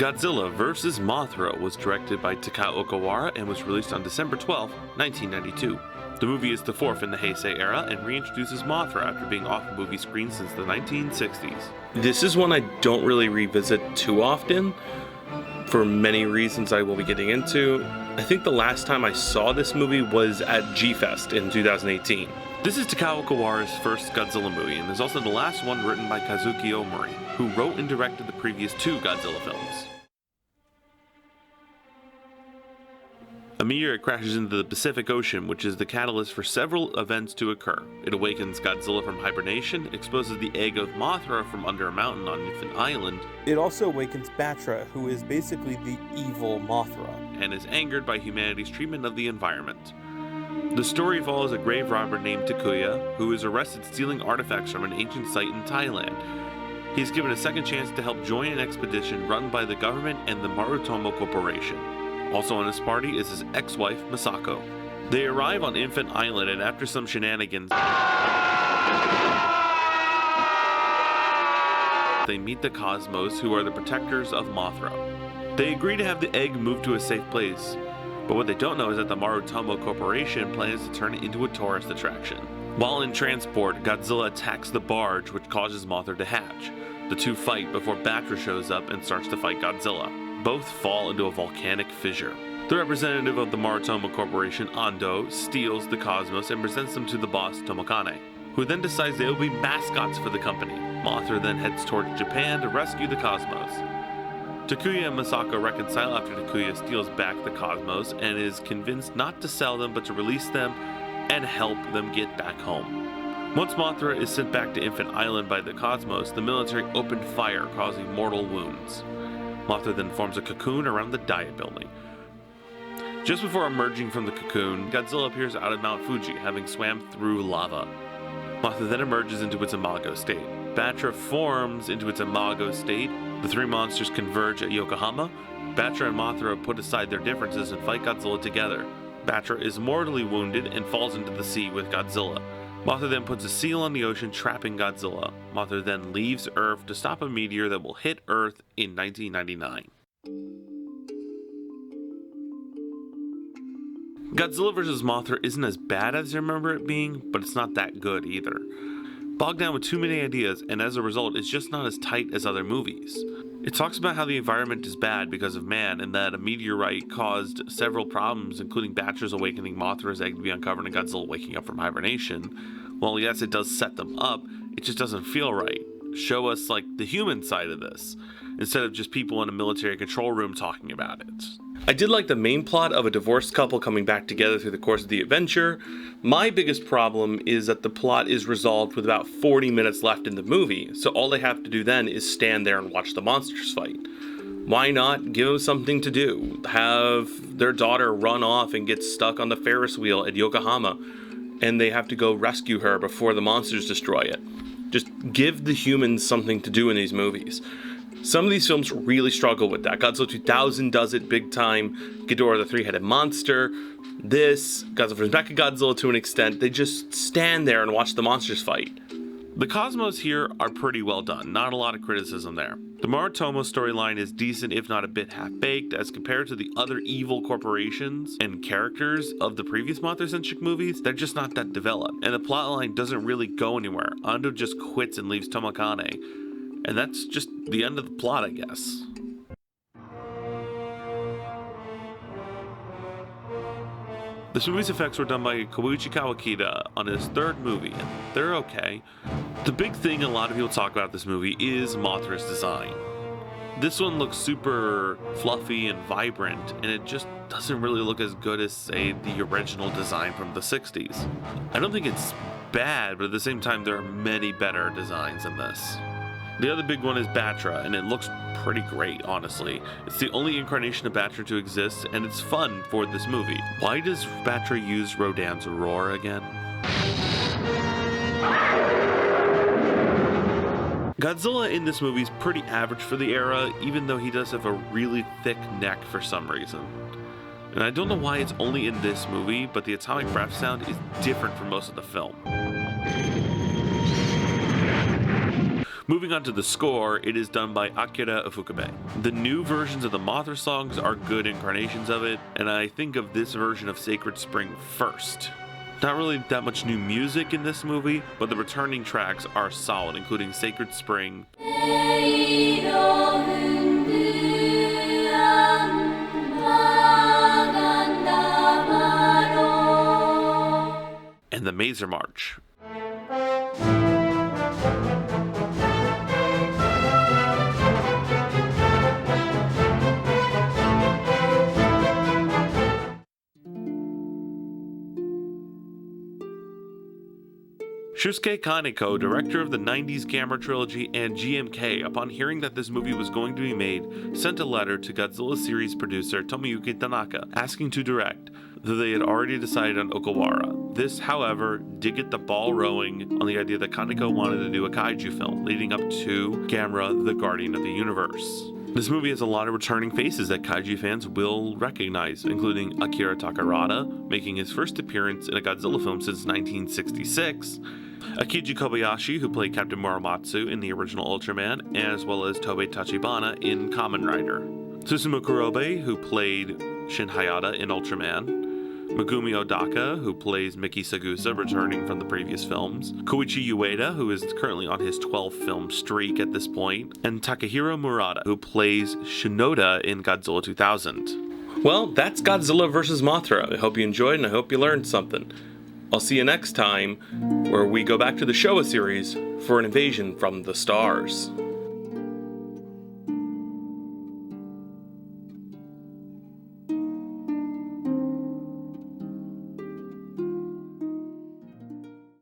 Godzilla vs. Mothra was directed by Takao Okawara and was released on December 12, 1992. The movie is the fourth in the Heisei era and reintroduces Mothra after being off movie screens since the 1960s. This is one I don't really revisit too often, for many reasons I will be getting into. I think the last time I saw this movie was at G-Fest in 2018. This is Takao Okawara's first Godzilla movie, and is also the last one written by Kazuki Omori, who wrote and directed the previous two Godzilla films. A meteor crashes into the Pacific Ocean, which is the catalyst for several events to occur. It awakens Godzilla from hibernation, exposes the egg of Mothra from under a mountain on Infant Island. It also awakens Batra, who is basically the evil Mothra, and is angered by humanity's treatment of the environment. The story follows a grave robber named Takuya, who is arrested stealing artifacts from an ancient site in Thailand. He is given a second chance to help join an expedition run by the government and the Marutomo Corporation. Also on his party is his ex-wife, Masako. They arrive on Infant Island, and after some shenanigans, they meet the Cosmos, who are the protectors of Mothra. They agree to have the egg moved to a safe place, but what they don't know is that the Marutomo Corporation plans to turn it into a tourist attraction. While in transport, Godzilla attacks the barge, which causes Mothra to hatch. The two fight before Batra shows up and starts to fight Godzilla. Both fall into a volcanic fissure. The representative of the Marutomo Corporation, Ando, steals the Cosmos and presents them to the boss, Tomokane, who then decides they will be mascots for the company. Mothra then heads towards Japan to rescue the Cosmos. Takuya and Masako reconcile after Takuya steals back the Cosmos and is convinced not to sell them but to release them and help them get back home. Once Mothra is sent back to Infant Island by the Cosmos, the military opened fire, causing mortal wounds. Mothra then forms a cocoon around the Diet Building. Just before emerging from the cocoon, Godzilla appears out of Mount Fuji, having swam through lava. Mothra then emerges into its imago state. Batra forms into its imago state. The three monsters converge at Yokohama. Batra and Mothra put aside their differences and fight Godzilla together. Batra is mortally wounded and falls into the sea with Godzilla. Mothra then puts a seal on the ocean, trapping Godzilla. Mothra then leaves Earth to stop a meteor that will hit Earth in 1999. Godzilla vs. Mothra isn't as bad as I remember it being, but it's not that good either. Bogged down with too many ideas, and as a result, it's just not as tight as other movies. It talks about how the environment is bad because of man, and that a meteorite caused several problems, including Batra's awakening Mothra's egg to be uncovered and Godzilla waking up from hibernation. Well, yes, it does set them up, it just doesn't feel right. Show us, like, the human side of this, instead of just people in a military control room talking about it. I did like the main plot of a divorced couple coming back together through the course of the adventure. My biggest problem is that the plot is resolved with about 40 minutes left in the movie, so all they have to do then is stand there and watch the monsters fight. Why not give them something to do? Have their daughter run off and get stuck on the Ferris wheel at Yokohama, and they have to go rescue her before the monsters destroy it. Just give the humans something to do in these movies. Some of these films really struggle with that. Godzilla 2000 does it big time. Ghidorah the Three-Headed Monster. This, Godzilla vs. Mechagodzilla to an extent, they just stand there and watch the monsters fight. The Cosmos here are pretty well done, not a lot of criticism there. The Marutomo storyline is decent, if not a bit half-baked, as compared to the other evil corporations and characters of the previous Mothra-centric movies. They're just not that developed, and the plotline doesn't really go anywhere. Ando just quits and leaves Tomokane. And that's just the end of the plot, I guess. This movie's effects were done by Koichi Kawakita on his third movie, and they're okay. The big thing a lot of people talk about this movie is Mothra's design. This one looks super fluffy and vibrant, and it just doesn't really look as good as, say, the original design from the 60s. I don't think it's bad, but at the same time, there are many better designs in this. The other big one is Batra, and it looks pretty great, honestly. It's the only incarnation of Batra to exist, and it's fun for this movie. Why does Batra use Rodin's roar again? Godzilla in this movie is pretty average for the era, even though he does have a really thick neck for some reason. And I don't know why it's only in this movie, but the atomic breath sound is different from most of the film. Moving on to the score, it is done by Akira Ifukube. The new versions of the Mothra songs are good incarnations of it, and I think of this version of Sacred Spring first. Not really that much new music in this movie, but the returning tracks are solid, including Sacred Spring and the Mazer March. Shusuke Kaneko, director of the 90s Camera Trilogy and GMK, upon hearing that this movie was going to be made, sent a letter to Godzilla series producer Tomoyuki Tanaka asking to direct, though they had already decided on Okawara. This, however, did get the ball rolling on the idea that Kaneko wanted to do a kaiju film, leading up to Gamera, the Guardian of the Universe. This movie has a lot of returning faces that kaiju fans will recognize, including Akira Takarada, making his first appearance in a Godzilla film since 1966, Akiji Kobayashi, who played Captain Muramatsu in the original Ultraman, as well as Tobei Tachibana in Kamen Rider, Susumu Kurobe, who played Shin Hayata in Ultraman, Megumi Odaka, who plays Miki Sagusa, returning from the previous films, Koichi Ueda, who is currently on his 12-film streak at this point, and Takahiro Murata, who plays Shinoda in Godzilla 2000. Well, that's Godzilla vs. Mothra. I hope you enjoyed and I hope you learned something. I'll see you next time, where we go back to the Showa series for an invasion from the stars.